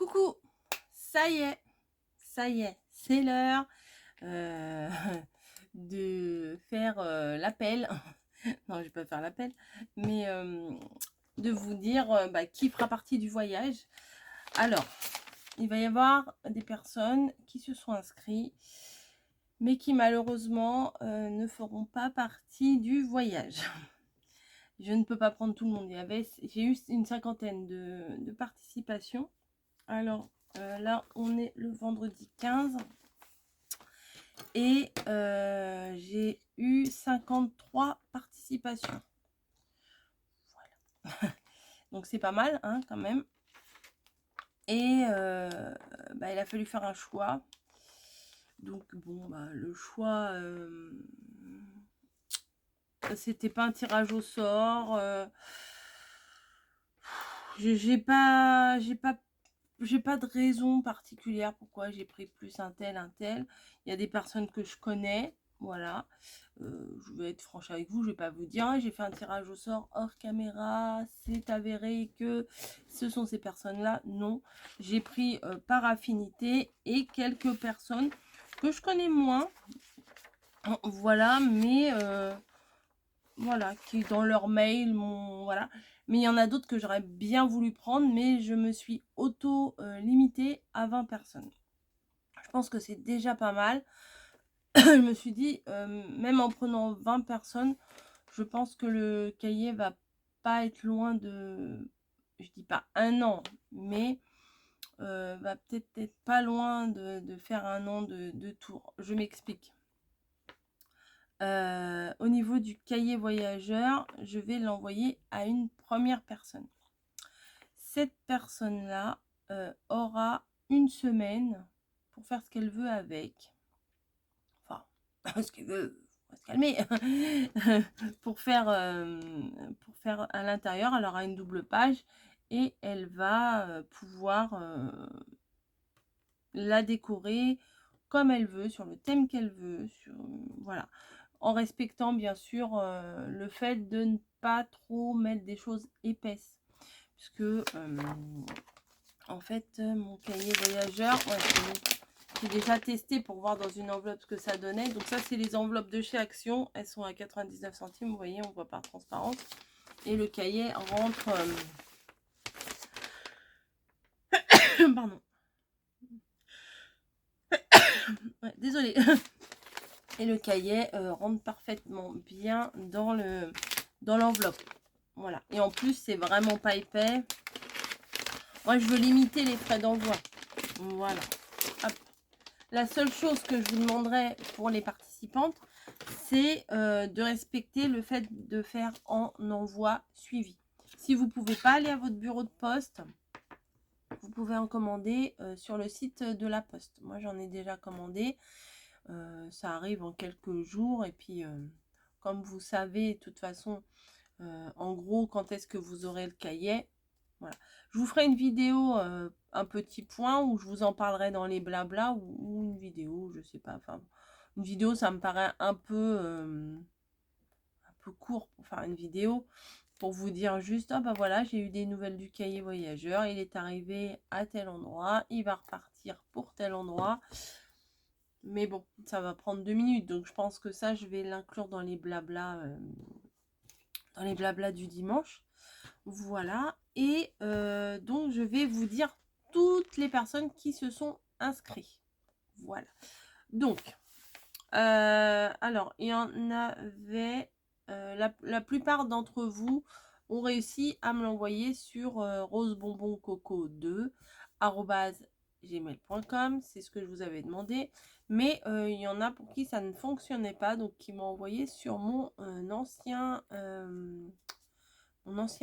Coucou, ça y est, c'est l'heure euh, de faire l'appel. Non, je vais pas faire l'appel, mais de vous dire qui fera partie du voyage. Alors, il va y avoir des personnes qui se sont inscrites, mais qui malheureusement ne feront pas partie du voyage. Je ne peux pas prendre tout le monde. J'ai eu une cinquantaine de participations. Alors là, on est le vendredi 15 et j'ai eu 53 participations. Voilà. Donc c'est pas mal, hein, quand même. Et il a fallu faire un choix. Donc bon, le choix, c'était pas un tirage au sort. J'ai pas de raison particulière pourquoi j'ai pris plus un tel. Il y a des personnes que je connais, voilà. Je vais être franche avec vous, je vais pas vous dire, j'ai fait un tirage au sort hors caméra, c'est avéré que ce sont ces personnes-là. Non, j'ai pris par affinité et quelques personnes que je connais moins, voilà, mais voilà, qui dans leur mail voilà. Mais il y en a d'autres que j'aurais bien voulu prendre, mais je me suis auto-limitée à 20 personnes. Je pense que c'est déjà pas mal. Je me suis dit, même en prenant 20 personnes, je pense que le cahier va pas être loin de, je dis pas un an, mais va peut-être être pas loin de faire un an de tour. Je m'explique. Au niveau du cahier voyageur, je vais l'envoyer à une première personne. Cette personne-là aura une semaine pour faire ce qu'elle veut avec. Enfin, ce qu'elle veut, faut se calmer. pour faire à l'intérieur, elle aura une double page et elle va pouvoir la décorer comme elle veut, sur le thème qu'elle veut, voilà. En respectant bien sûr le fait de ne pas trop mettre des choses épaisses. Puisque en fait mon cahier voyageur, j'ai déjà testé pour voir dans une enveloppe ce que ça donnait. Donc ça c'est les enveloppes de chez Action, elles sont à 99 centimes, vous voyez, on voit par transparence. Et le cahier rentre pardon. Ouais, désolée. Et le cahier rentre parfaitement bien dans l'enveloppe. Voilà. Et en plus, c'est vraiment pas épais. Moi, je veux limiter les frais d'envoi. Voilà. Hop. La seule chose que je vous demanderai pour les participantes, c'est de respecter le fait de faire en envoi suivi. Si vous ne pouvez pas aller à votre bureau de poste, vous pouvez en commander sur le site de la Poste. Moi, j'en ai déjà commandé. Ça arrive en quelques jours. Et puis, comme vous savez, de toute façon, en gros, quand est-ce que vous aurez le cahier. Voilà. Je vous ferai une vidéo, un petit point, où je vous en parlerai dans les blabla, ou une vidéo, je sais pas. Enfin, une vidéo, ça me paraît un peu court pour faire une vidéo. Pour vous dire juste, ah bah voilà, j'ai eu des nouvelles du cahier voyageur, il est arrivé à tel endroit, il va repartir pour tel endroit. Mais bon, ça va prendre 2 minutes, donc je pense que ça, je vais l'inclure dans les blabla, du dimanche. Voilà, et donc je vais vous dire toutes les personnes qui se sont inscrites. Voilà, donc, alors, il y en avait, la plupart d'entre vous ont réussi à me l'envoyer sur rosebonboncoco2 @gmail.com, c'est ce que je vous avais demandé, mais il y en a pour qui ça ne fonctionnait pas, donc qui m'ont envoyé sur mon ancien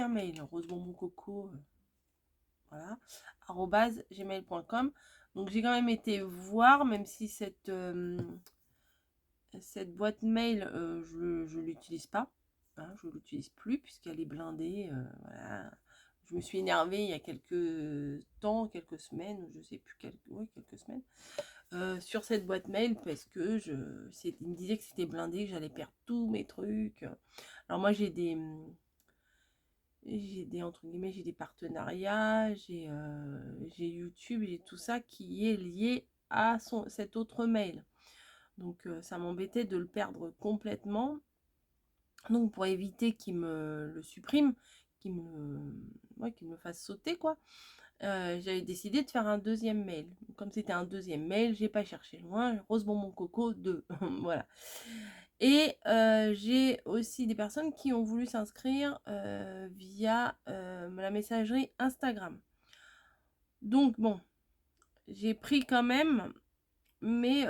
mail, rosebonboncoco, voilà, @gmail.com. Donc j'ai quand même été voir, même si cette boîte mail, je l'utilise pas, hein, je l'utilise plus puisqu'elle est blindée, voilà. Je me suis énervée il y a quelques semaines, je sais plus, quelques semaines, sur cette boîte mail, parce que il me disait que c'était blindé, que j'allais perdre tous mes trucs. Alors moi j'ai j'ai des, entre guillemets, j'ai des partenariats, j'ai YouTube, j'ai tout ça qui est lié à cet autre mail. Donc ça m'embêtait de le perdre complètement. Donc pour éviter qu'il me le supprime, qu'il me fasse sauter quoi, j'avais décidé de faire un deuxième mail. Comme c'était un deuxième mail, j'ai pas cherché loin, Rose Bonbon Coco 2. Voilà. Et j'ai aussi des personnes qui ont voulu s'inscrire via la messagerie Instagram. Donc bon, j'ai pris quand même, mais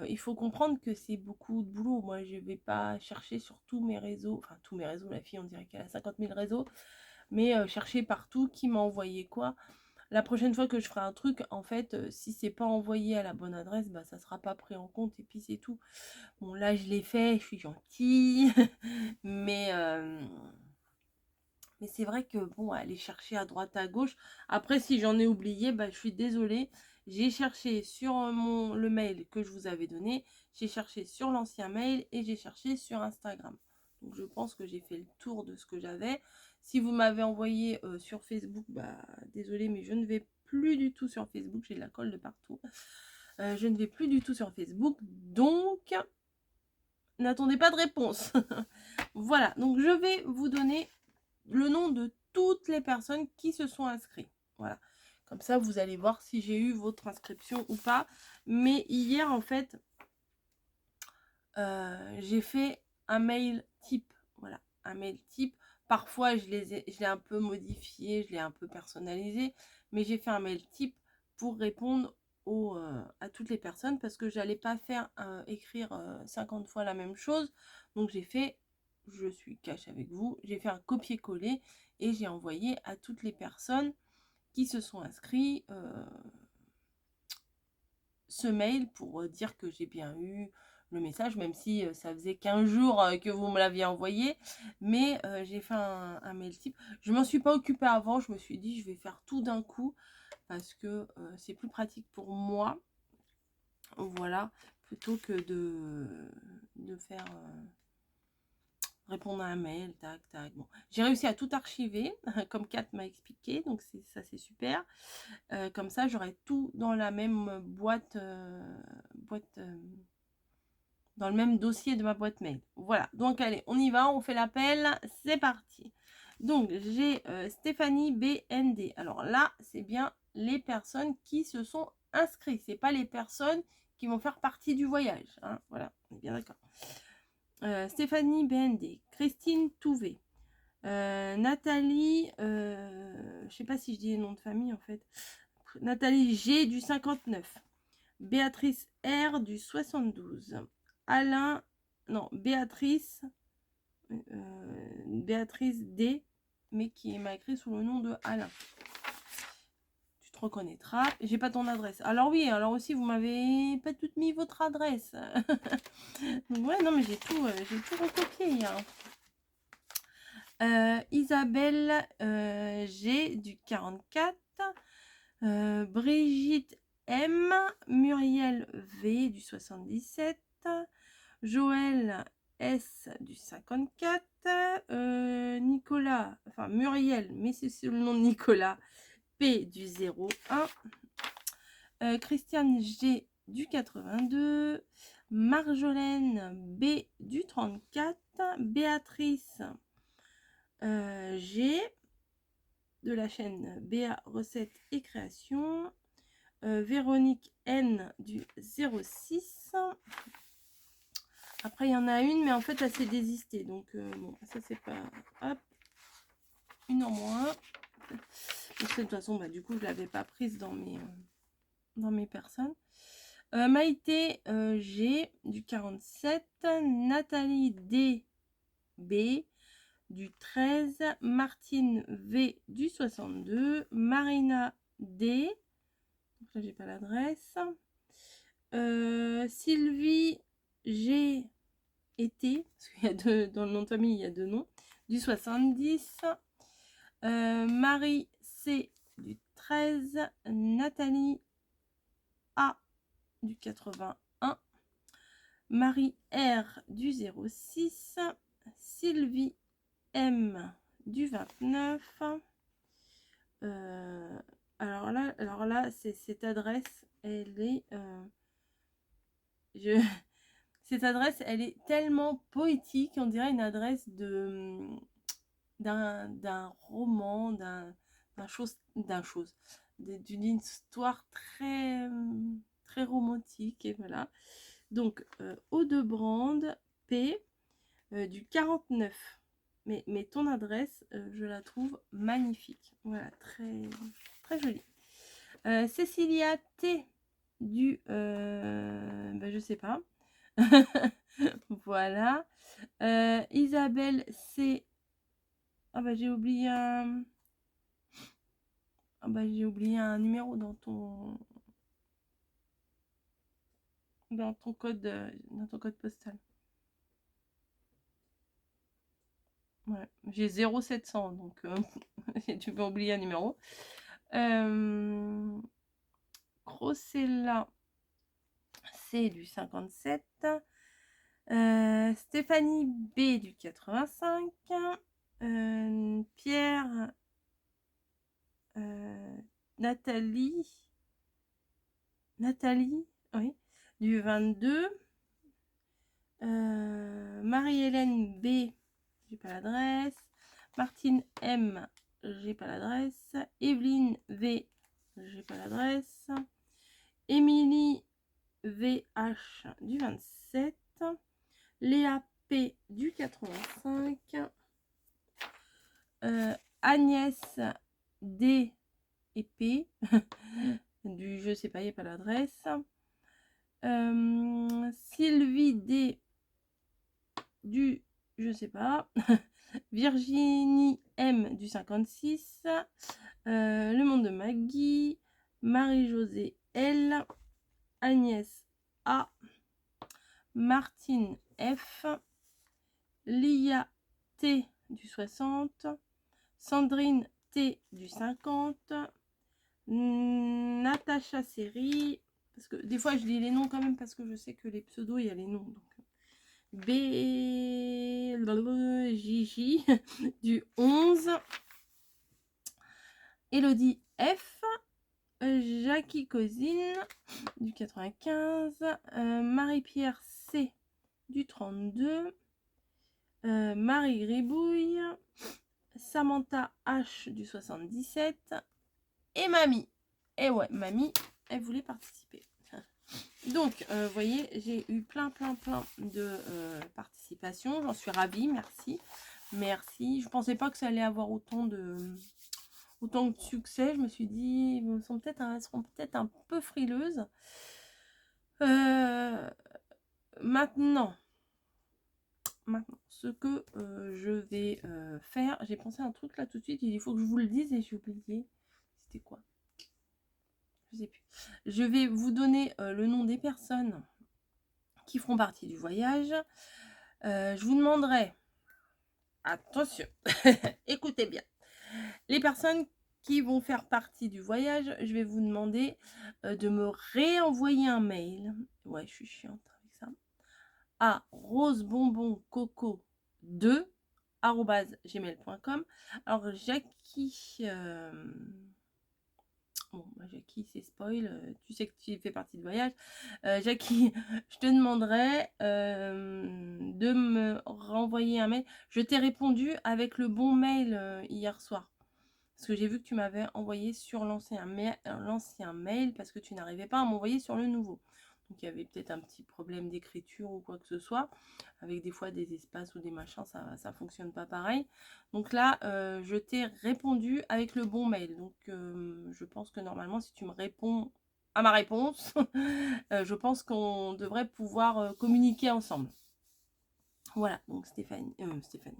il faut comprendre que c'est beaucoup de boulot. Moi, je vais pas chercher sur tous mes réseaux, enfin tous mes réseaux, la fille on dirait qu'elle a 50 000 réseaux, mais chercher partout qui m'a envoyé quoi. La prochaine fois que je ferai un truc, en fait, si c'est pas envoyé à la bonne adresse, bah ça sera pas pris en compte et puis c'est tout. Bon là je l'ai fait, je suis gentille, mais c'est vrai que bon, aller chercher à droite à gauche. Après si j'en ai oublié, bah je suis désolée. J'ai cherché sur le mail que je vous avais donné, j'ai cherché sur l'ancien mail et j'ai cherché sur Instagram. Donc je pense que j'ai fait le tour de ce que j'avais. Si vous m'avez envoyé sur Facebook, bah désolé, mais je ne vais plus du tout sur Facebook, j'ai de la colle de partout. Je ne vais plus du tout sur Facebook, donc n'attendez pas de réponse. Voilà, donc je vais vous donner le nom de toutes les personnes qui se sont inscrites. Voilà, comme ça vous allez voir si j'ai eu votre inscription ou pas. Mais hier en fait, j'ai fait un mail type. Voilà, un mail type. Parfois je l'ai un peu modifié, je l'ai un peu personnalisé, mais j'ai fait un mail type pour répondre à toutes les personnes parce que j'allais pas faire écrire 50 fois la même chose. Donc j'ai fait, je suis cash avec vous, j'ai fait un copier-coller et j'ai envoyé à toutes les personnes qui se sont inscrits ce mail pour dire que j'ai bien eu le message, même si ça faisait 15 jours que vous me l'aviez envoyé, mais j'ai fait un mail type. Je m'en suis pas occupée avant, je me suis dit je vais faire tout d'un coup parce que c'est plus pratique pour moi, voilà, plutôt que de faire répondre à un mail, tac, tac. Bon, j'ai réussi à tout archiver, comme Kat m'a expliqué, donc ça c'est super. Comme ça, j'aurai tout dans la même boîte, dans le même dossier de ma boîte mail. Voilà, donc allez, on y va, on fait l'appel, c'est parti. Donc, j'ai Stéphanie BND. Alors là, c'est bien les personnes qui se sont inscrites. C'est pas les personnes qui vont faire partie du voyage. Hein. Voilà, on est bien d'accord. Stéphanie BND, Christine Touvet, Nathalie, je sais pas si je dis les noms de famille en fait. Nathalie G du 59, Béatrice R du 72, Alain, non, Béatrice D, mais qui m'a écrit sous le nom de Alain. Tu te reconnaîtras. J'ai pas ton adresse. Alors oui, alors aussi vous m'avez pas tout mis votre adresse. Donc ouais, non mais j'ai tout recopié hier. Isabelle G du 44, Brigitte M, Muriel V du 77, Joël S du 54, Nicolas, enfin Muriel, mais c'est sur le nom de Nicolas, P du 01, Christiane G du 82, Marjolaine B du 34, Béatrice G de la chaîne BA Recettes et Créations, Véronique N du 06. Après, il y en a une, mais en fait, elle s'est désistée. Donc, bon, ça, c'est pas... Hop, une en moins. De toute façon, bah, du coup, je l'avais pas prise dans mes personnes. Maïté G du 47. Nathalie D B du 13. Martine V du 62. Marina D. Donc là, j'ai pas l'adresse. Sylvie G et T, parce qu'il y a deux, dans le nom de famille, il y a deux noms, du 70. Marie C du 13. Nathalie A du 81. Marie R du 06. Sylvie M du 29. Alors là, cette adresse, elle est... cette adresse, elle est tellement poétique, on dirait une adresse d'un roman, d'une histoire très romantique, et voilà. Donc, Audebrande, P, du 49. Mais ton adresse, je la trouve magnifique. Voilà, très jolie. Cécilia T, du... je sais pas. Voilà. Isabelle C. Ah bah j'ai oublié un... Ah bah j'ai oublié un numéro dans ton code postal. Ouais, j'ai 0700 donc tu peux oublier un numéro. Crocella, c'est du 57. Stéphanie B du 85. Pierre Nathalie, oui, du 22. Marie-Hélène B, j'ai pas l'adresse. Martine M, j'ai pas l'adresse. Evelyne V, j'ai pas l'adresse. Émilie VH du 27. Léa P du 85. Agnès D et P du je sais pas, il n'y a pas l'adresse. Sylvie D du je sais pas. Virginie M du 56. Le monde de Maggie. Marie-Josée L. Agnès A. Martine F. Lia T du 60. Sandrine T du 50. Natacha Série. Parce que des fois je lis les noms quand même parce que je sais que les pseudos il y a les noms. Donc. BJJ du 11. Elodie F. Jackie Cosine du 95. Marie-Pierre C du 32. Marie Gribouille. Samantha H du 77. Et Mamie. Et ouais, Mamie, elle voulait participer. Donc, vous voyez, j'ai eu plein de participations. J'en suis ravie, merci. Merci. Je pensais pas que ça allait avoir autant de succès. Je me suis dit, elles seront peut-être un peu frileuses. Maintenant, ce que je vais faire, j'ai pensé à un truc là tout de suite. Il faut que je vous le dise et j'ai oublié. C'était quoi? Je sais plus. Je vais vous donner le nom des personnes qui feront partie du voyage. Je vous demanderai, attention, écoutez bien, les personnes qui vont faire partie du voyage, je vais vous demander de me réenvoyer un mail. Ouais, je suis chiante avec ça. À rosebonboncoco2@gmail.com. Alors, Jackie... Bon, bah, Jackie, c'est spoil, tu sais que tu fais partie du voyage. Jackie, je te demanderai de me renvoyer un mail. Je t'ai répondu avec le bon mail hier soir. Parce que j'ai vu que tu m'avais envoyé sur l'ancien mail parce que tu n'arrivais pas à m'envoyer sur le nouveau. Donc il y avait peut-être un petit problème d'écriture ou quoi que ce soit. Avec des fois des espaces ou des machins, ça fonctionne pas pareil. Donc là, je t'ai répondu avec le bon mail. Donc je pense que normalement, si tu me réponds à ma réponse, je pense qu'on devrait pouvoir communiquer ensemble. Voilà, donc Stéphanie, n'importe quoi.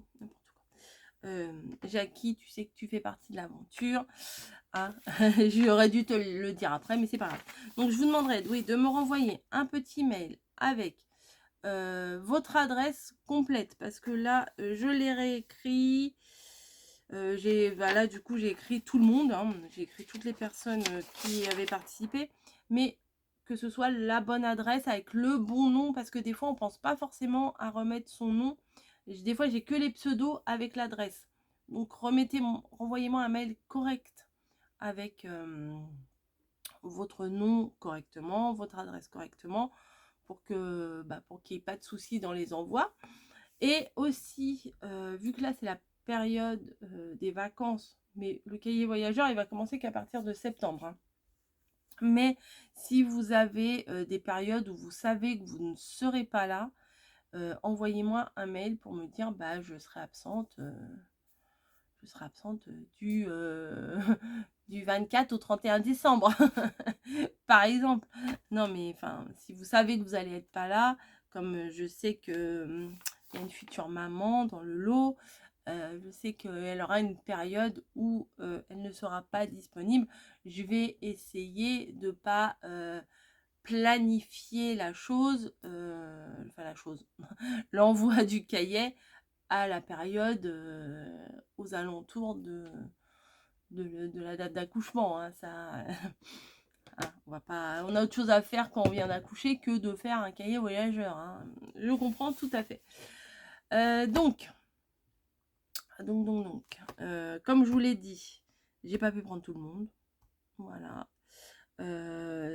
Jackie, tu sais que tu fais partie de l'aventure. Hein. J'aurais dû te le dire après, mais c'est pas grave. Donc je vous demanderai de me renvoyer un petit mail avec votre adresse complète. Parce que là, je l'ai réécrit. Là, du coup, j'ai écrit tout le monde. Hein. J'ai écrit toutes les personnes qui avaient participé. Mais que ce soit la bonne adresse avec le bon nom. Parce que des fois, on pense pas forcément à remettre son nom. Des fois, j'ai que les pseudos avec l'adresse. Donc, renvoyez-moi un mail correct avec votre nom correctement, votre adresse correctement, pour que pour qu'il n'y ait pas de soucis dans les envois. Et aussi, vu que là, c'est la période des vacances, mais le cahier voyageur, il va commencer qu'à partir de septembre. Hein. Mais si vous avez des périodes où vous savez que vous ne serez pas là, envoyez-moi un mail pour me dire je serai absente. Je serai absente du, du 24 au 31 décembre, par exemple. Non, mais enfin, si vous savez que vous n'allez être pas là, comme je sais que y a une future maman dans le lot, je sais qu'elle aura une période où elle ne sera pas disponible. Je vais essayer de ne pas planifier la chose, l'envoi du cahier à la période aux alentours de la date d'accouchement. Hein, ça, on a autre chose à faire quand on vient d'accoucher que de faire un cahier voyageur. Hein. Je comprends tout à fait. Donc, comme je vous l'ai dit, j'ai pas pu prendre tout le monde. Voilà.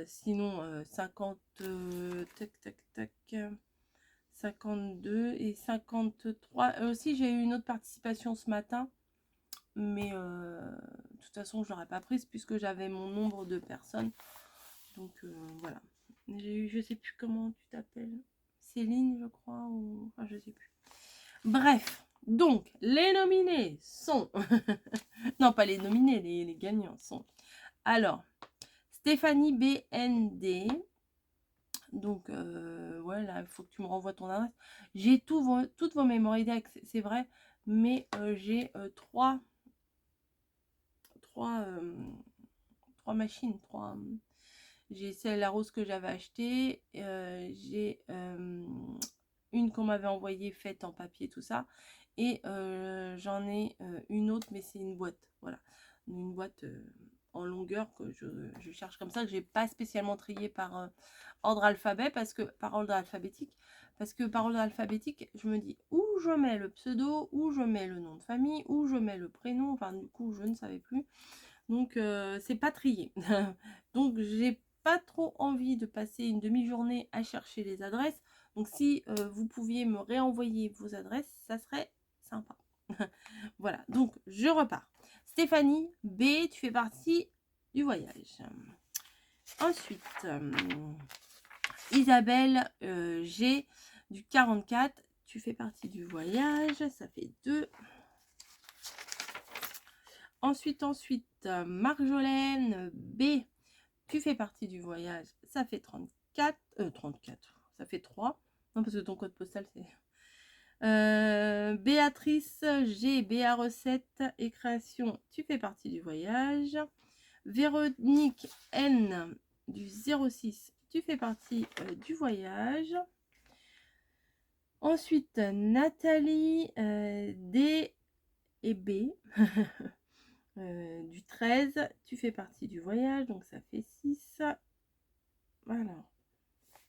Sinon, 50, tac, 52 et 53. Aussi, j'ai eu une autre participation ce matin. Mais de toute façon, je l'aurais pas prise puisque j'avais mon nombre de personnes. Donc voilà. J'ai eu, je sais plus comment tu t'appelles. Céline, je crois, ou enfin, je sais plus. Bref, donc les nominés sont non, pas les nominés, les gagnants sont alors Stéphanie BND. Donc voilà, il faut que tu me renvoies ton adresse. J'ai toutes vos mémoires c'est vrai, mais j'ai trois machines, j'ai celle la rose que j'avais achetée, j'ai une qu'on m'avait envoyée faite en papier, tout ça, et j'en ai une autre, mais c'est une boîte, voilà, une boîte en longueur que je cherche comme ça, que j'ai pas spécialement trié par ordre alphabétique, parce que par ordre alphabétique, je me dis où je mets le pseudo, où je mets le nom de famille, où je mets le prénom, enfin du coup je ne savais plus. Donc c'est pas trié. Donc j'ai pas trop envie de passer une demi-journée à chercher les adresses. Donc si vous pouviez me réenvoyer vos adresses, ça serait sympa. Voilà, donc je repars. Stéphanie B, tu fais partie du voyage. Ensuite, Isabelle G du 44, tu fais partie du voyage, ça fait 2. Ensuite, Marjolaine B, tu fais partie du voyage, ça fait 34, ça fait 3. Non, parce que ton code postal, c'est... Béatrice G, BA Recette et Création, tu fais partie du voyage. Véronique N du 06, tu fais partie du voyage. Ensuite, Nathalie D et B. Du 13, tu fais partie du voyage, donc ça fait 6. Voilà.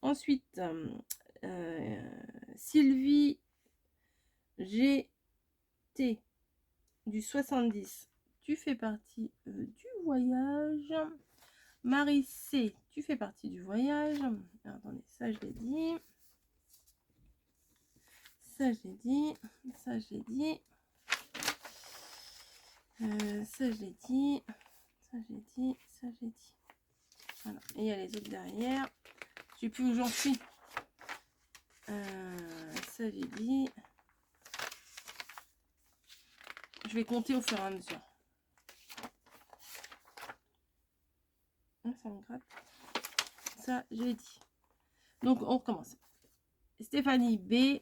Ensuite, Sylvie GT du 70, tu fais partie du voyage. Marie C, tu fais partie du voyage. Attendez, ça je l'ai dit. Ça j'ai dit. Ça j'ai dit. Ça j'ai dit. Ça j'ai dit. Ça j'ai dit. Voilà. Et il y a les autres derrière. Je sais plus où j'en suis. Ça j'ai dit. Je vais compter au fur et à mesure. Ça me gratte. Ça j'ai dit. Donc on commence. Stéphanie B.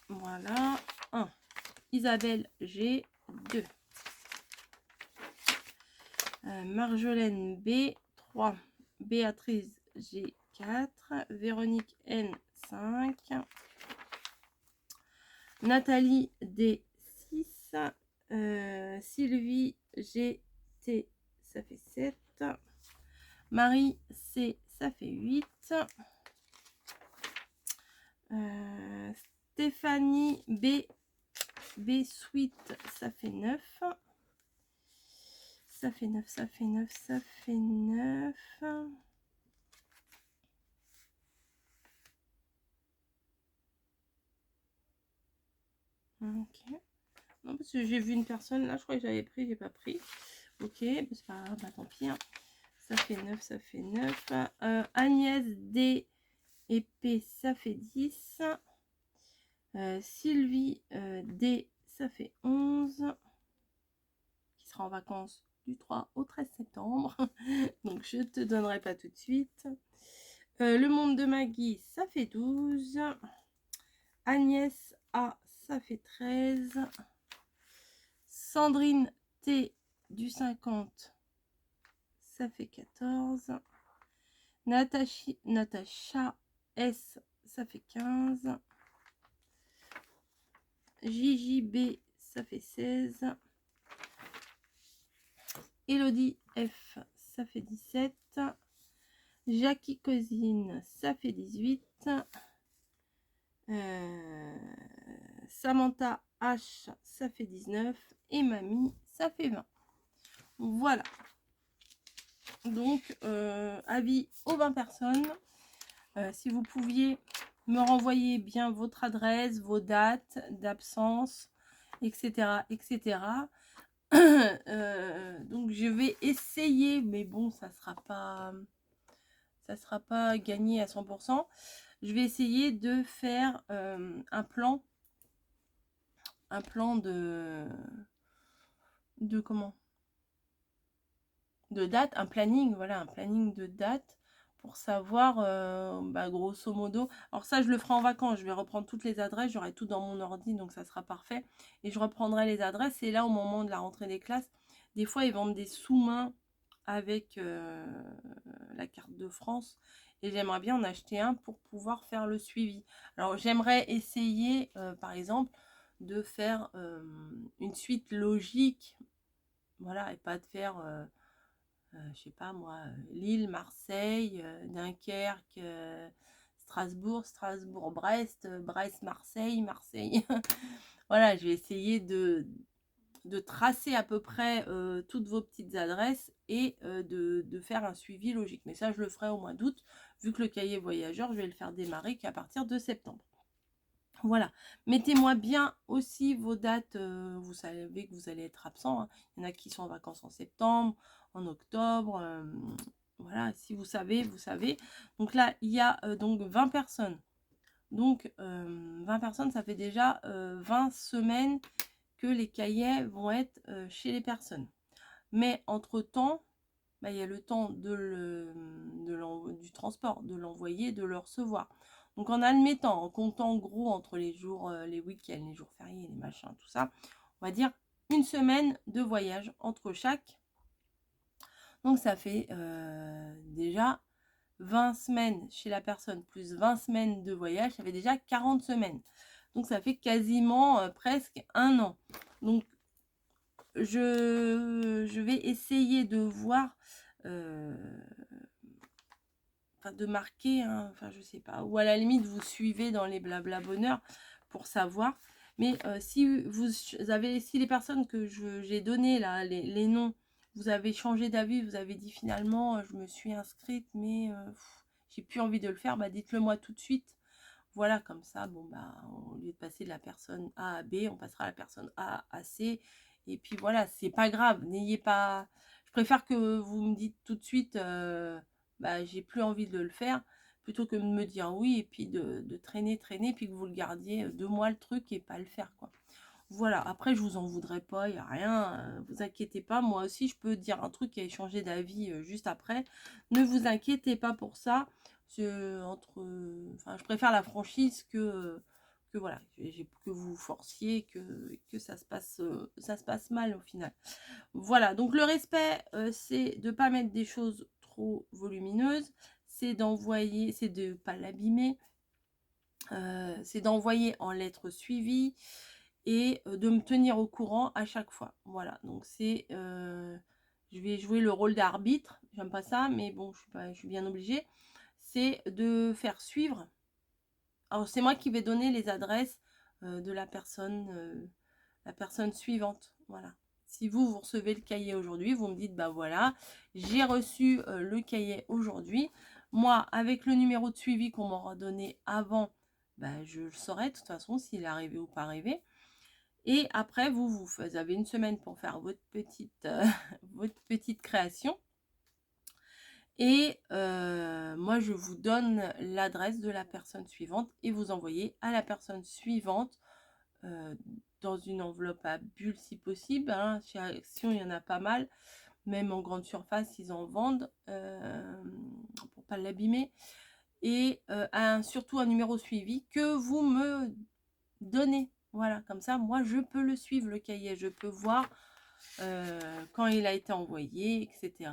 Voilà. 1. Isabelle G. 2. Marjolaine B. 3. Béatrice G. 4. Véronique N. 5. Nathalie D. 6. Sylvie G. T. Ça fait 7. Marie C. Ça fait 8. Stéphanie B. B Suite, ça fait 9. Ça fait 9, ça fait 9, ça fait 9. Ok. Non, parce que j'ai vu une personne, là, je crois que j'avais pris, j'ai pas pris. Ok, c'est pas grave, bah, tant pis. Hein. Ça fait 9, ça fait 9. Agnès D et P, ça fait 10. Sylvie D, ça fait 11. Qui sera en vacances du 3 au 13 septembre. Donc, je te donnerai pas tout de suite. Le monde de Maggie, ça fait 12. Agnès A, ça fait 13. Sandrine T du 50, ça fait 14. Natacha S, ça fait 15. JJB, ça fait 16. Elodie F, ça fait 17. Jackie Cosine, ça fait 18. Samantha H, ça fait 19. Et Mamie, ça fait 20. Voilà. Donc, avis aux 20 personnes. Si vous pouviez me renvoyer bien votre adresse, vos dates d'absence, etc. etc. Donc, je vais essayer, mais bon, ça sera pas gagné à 100%. Je vais essayer de faire un plan de comment, de date, un planning, voilà, un planning de date pour savoir grosso modo. Alors ça, je le ferai en vacances, je vais reprendre toutes les adresses, j'aurai tout dans mon ordi, donc ça sera parfait. Et je reprendrai les adresses, et là, au moment de la rentrée des classes, des fois, ils vendent des sous-mains avec la carte de France, et j'aimerais bien en acheter un pour pouvoir faire le suivi. Alors, j'aimerais essayer, par exemple, de faire une suite logique, voilà, et pas de faire... je sais pas moi, Lille, Marseille, Dunkerque, Strasbourg, Strasbourg-Brest, Brest-Marseille, Marseille. Voilà, je vais essayer de tracer à peu près toutes vos petites adresses et de faire un suivi logique. Mais ça, je le ferai au mois d'août, vu que le cahier voyageur, je vais le faire démarrer qu'à partir de septembre. Voilà, mettez-moi bien aussi vos dates, vous savez que vous allez être absent, hein. Il y en a qui sont en vacances en septembre, en octobre, voilà, si vous savez, vous savez. Donc là, il y a donc 20 personnes. Donc 20 personnes, ça fait déjà 20 semaines que les cahiers vont être chez les personnes. Mais entre-temps, il y a le temps du transport, de l'envoyer, de le recevoir. Donc en admettant, en comptant gros entre les jours, les week-ends, les jours fériés, les machins, tout ça, on va dire une semaine de voyage entre chaque. Donc ça fait déjà 20 semaines chez la personne plus 20 semaines de voyage, ça fait déjà 40 semaines. Donc ça fait quasiment presque un an. Donc je vais essayer de voir... de marquer, hein, enfin je sais pas, ou à la limite vous suivez dans les blabla bonheur pour savoir. Mais si vous avez, si les personnes que j'ai donné là, les noms, vous avez changé d'avis, vous avez dit finalement je me suis inscrite mais j'ai plus envie de le faire, dites-le moi tout de suite. Voilà, comme ça, bon au lieu de passer de la personne A à B, on passera à la personne A à C. Et puis voilà, c'est pas grave, n'ayez pas... Je préfère que vous me dites tout de suite, j'ai plus envie de le faire, plutôt que de me dire oui, et puis de traîner, puis que vous le gardiez 2 mois le truc et pas le faire, quoi. Voilà, après je vous en voudrais pas, il n'y a rien, vous inquiétez pas, moi aussi je peux dire un truc et changer d'avis juste après. Ne vous inquiétez pas pour ça. Je préfère la franchise que voilà, que vous forciez, que ça se passe mal au final. Voilà, donc le respect, c'est de pas mettre des choses trop volumineuses, c'est d'envoyer, c'est de pas l'abîmer, c'est d'envoyer en lettres suivies et de me tenir au courant à chaque fois. Voilà, donc c'est... je vais jouer le rôle d'arbitre, j'aime pas ça, mais bon, je suis bien obligée. C'est de faire suivre. Alors, c'est moi qui vais donner les adresses de la personne la personne suivante. Voilà. Si vous recevez le cahier aujourd'hui, vous me dites, bah voilà, j'ai reçu le cahier aujourd'hui. Moi, avec le numéro de suivi qu'on m'aura donné avant, bah, je le saurai de toute façon s'il est arrivé ou pas arrivé. Et après, vous avez une semaine pour faire votre votre petite création. Et moi, je vous donne l'adresse de la personne suivante et vous envoyez à la personne suivante dans une enveloppe à bulles si possible. Hein. Chez Action, il y en a pas mal. Même en grande surface, ils en vendent pour pas l'abîmer. Et surtout un numéro suivi que vous me donnez. Voilà, comme ça, moi, je peux le suivre, le cahier. Je peux voir quand il a été envoyé, etc.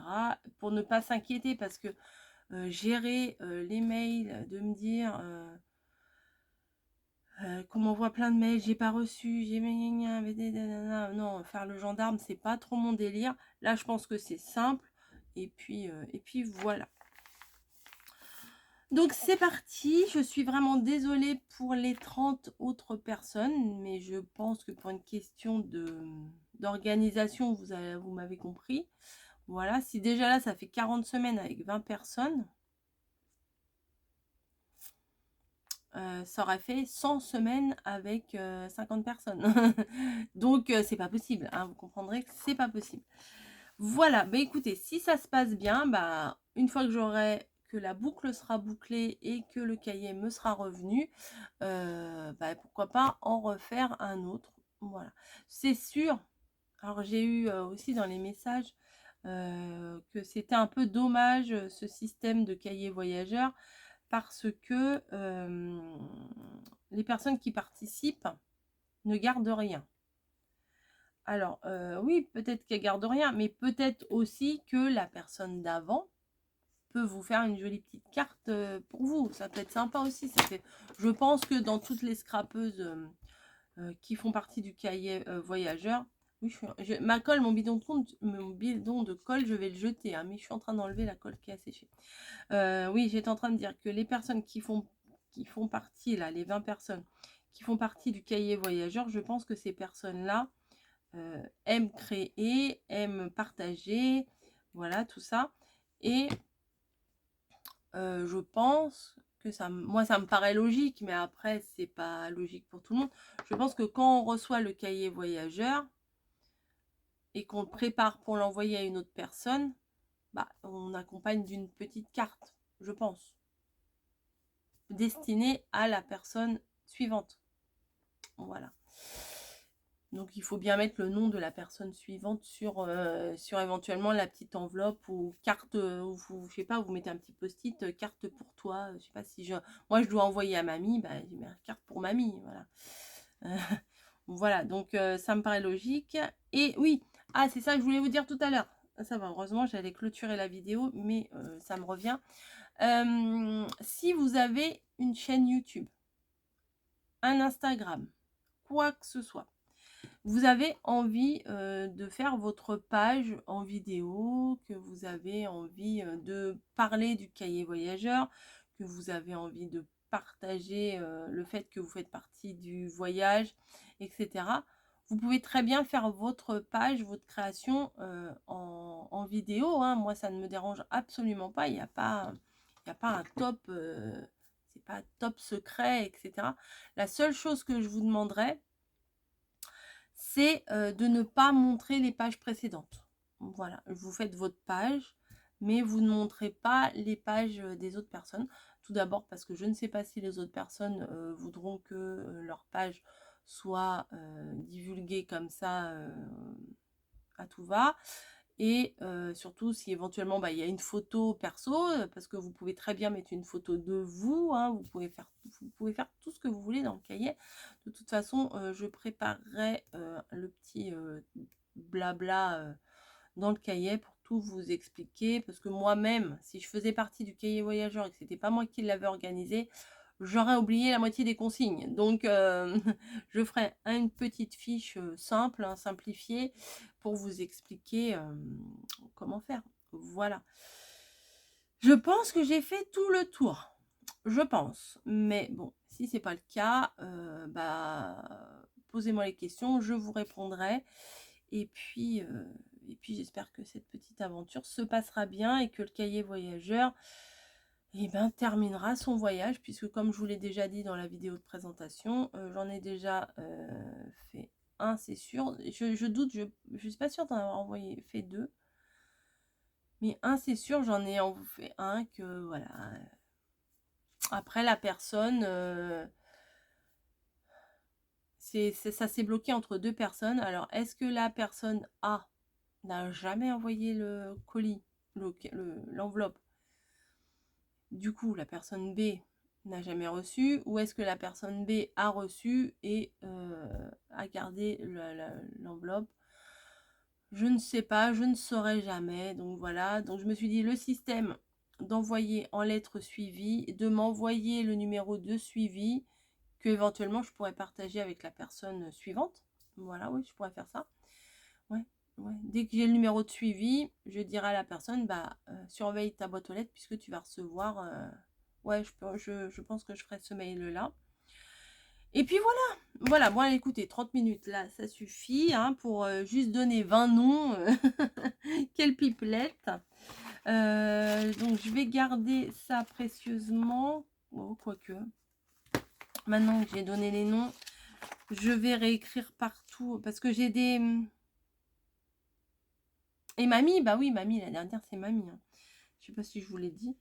Pour ne pas s'inquiéter parce que gérer les mails, de me dire qu'on m'envoie plein de mails, j'ai pas reçu, j'ai non, faire le gendarme, c'est pas trop mon délire. Là, je pense que c'est simple. Et puis voilà. Donc c'est parti, je suis vraiment désolée pour les 30 autres personnes, mais je pense que pour une question d'organisation, vous m'avez compris. Voilà, si déjà là, ça fait 40 semaines avec 20 personnes, ça aurait fait 100 semaines avec 50 personnes. Donc, c'est pas possible, hein, vous comprendrez que c'est pas possible. Voilà, bah écoutez, si ça se passe bien, bah, une fois que la boucle sera bouclée et que le cahier me sera revenu, bah, pourquoi pas en refaire un autre. Voilà, c'est sûr. Alors, j'ai eu aussi dans les messages que c'était un peu dommage ce système de cahier voyageur parce que les personnes qui participent ne gardent rien. Alors, oui, peut-être qu'elle garde rien, mais peut-être aussi que la personne d'avant peut vous faire une jolie petite carte pour vous. Ça peut être sympa aussi. Je pense que dans toutes les scrapeuses qui font partie du cahier voyageur, oui, ma colle, mon bidon de colle, je vais le jeter, hein, mais je suis en train d'enlever la colle qui a séché. Oui, j'étais en train de dire que les personnes qui font partie, là, les 20 personnes qui font partie du cahier voyageur, je pense que ces personnes-là aiment créer, aiment partager, voilà, tout ça. Et je pense que moi, ça me paraît logique, mais après, c'est pas logique pour tout le monde. Je pense que quand on reçoit le cahier voyageur et qu'on le prépare pour l'envoyer à une autre personne, bah, on accompagne d'une petite carte, je pense, destinée à la personne suivante. Voilà. Donc, il faut bien mettre le nom de la personne suivante sur éventuellement la petite enveloppe ou carte, ou je sais pas, vous mettez un petit post-it, carte pour toi. Je sais pas si moi, je dois envoyer à mamie, bah, je mets carte pour mamie, voilà. Voilà, donc ça me paraît logique. Et oui, ah, c'est ça que je voulais vous dire tout à l'heure. Ça va, heureusement, j'allais clôturer la vidéo, mais ça me revient. Si vous avez une chaîne YouTube, un Instagram, quoi que ce soit, vous avez envie de faire votre page en vidéo, que vous avez envie de parler du cahier voyageur, que vous avez envie de partager le fait que vous faites partie du voyage, etc. Vous pouvez très bien faire votre page, votre création en vidéo. Hein. Moi, ça ne me dérange absolument pas. Il n'y a pas un top, c'est pas top secret, etc. La seule chose que je vous demanderais, c'est de ne pas montrer les pages précédentes. Voilà, vous faites votre page, mais vous ne montrez pas les pages des autres personnes. Tout d'abord parce que je ne sais pas si les autres personnes voudront que leur page soit divulguée comme ça à tout va. Et surtout si éventuellement il y a une photo perso, parce que vous pouvez très bien mettre une photo de vous, hein, vous pouvez faire tout ce que vous voulez dans le cahier. De toute façon, je préparerai le petit blabla dans le cahier pour tout vous expliquer, parce que moi-même, si je faisais partie du cahier voyageur et que c'était pas moi qui l'avais organisé, j'aurais oublié la moitié des consignes. Donc, je ferai une petite fiche simple, hein, simplifiée, pour vous expliquer comment faire. Voilà. Je pense que j'ai fait tout le tour. Je pense. Mais bon, si c'est pas le cas, bah, posez-moi les questions, je vous répondrai. Et puis j'espère que cette petite aventure se passera bien et que le cahier voyageur terminera son voyage, puisque comme je vous l'ai déjà dit dans la vidéo de présentation, j'en ai déjà fait un, c'est sûr. Je doute, je suis pas sûre d'en avoir fait 2. Mais un, c'est sûr, j'en ai fait un que, voilà. Après, la personne, ça s'est bloqué entre 2 personnes. Alors, est-ce que la personne A n'a jamais envoyé le colis, l'enveloppe? Du coup, la personne B n'a jamais reçu, ou est-ce que la personne B a reçu et a gardé l'enveloppe? Je ne sais pas, je ne saurai jamais. Donc voilà, donc je me suis dit le système d'envoyer en lettres suivies, de m'envoyer le numéro de suivi que éventuellement je pourrais partager avec la personne suivante. Voilà, oui, je pourrais faire ça. Ouais, ouais. Dès que j'ai le numéro de suivi, je dirai à la personne, surveille ta boîte aux lettres puisque tu vas recevoir. Ouais, je pense que je ferai ce mail-là. Et puis voilà, voilà, bon écoutez, 30 minutes là, ça suffit hein, pour juste donner 20 noms. Quelle pipelette. Donc je vais garder ça précieusement. Oh, quoique. Maintenant que j'ai donné les noms, je vais réécrire partout. Parce que j'ai des... Et mamie, bah oui, mamie, la dernière c'est mamie. Hein. Je sais pas si je vous l'ai dit.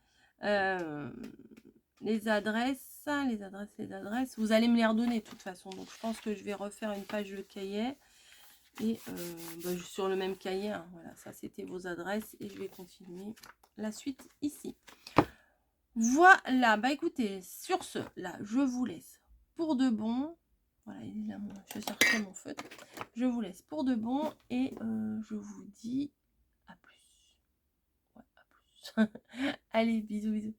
Les adresses, les adresses. Vous allez me les redonner de toute façon. Donc je pense que je vais refaire une page de cahier. Et sur le même cahier. Hein, voilà, ça c'était vos adresses. Et je vais continuer la suite ici. Voilà, bah écoutez, sur ce, là, je vous laisse pour de bon. Voilà, il est là, je cherchais mon feutre. Je vous laisse pour de bon et je vous dis à plus. Ouais, à plus. Allez, bisous, bisous.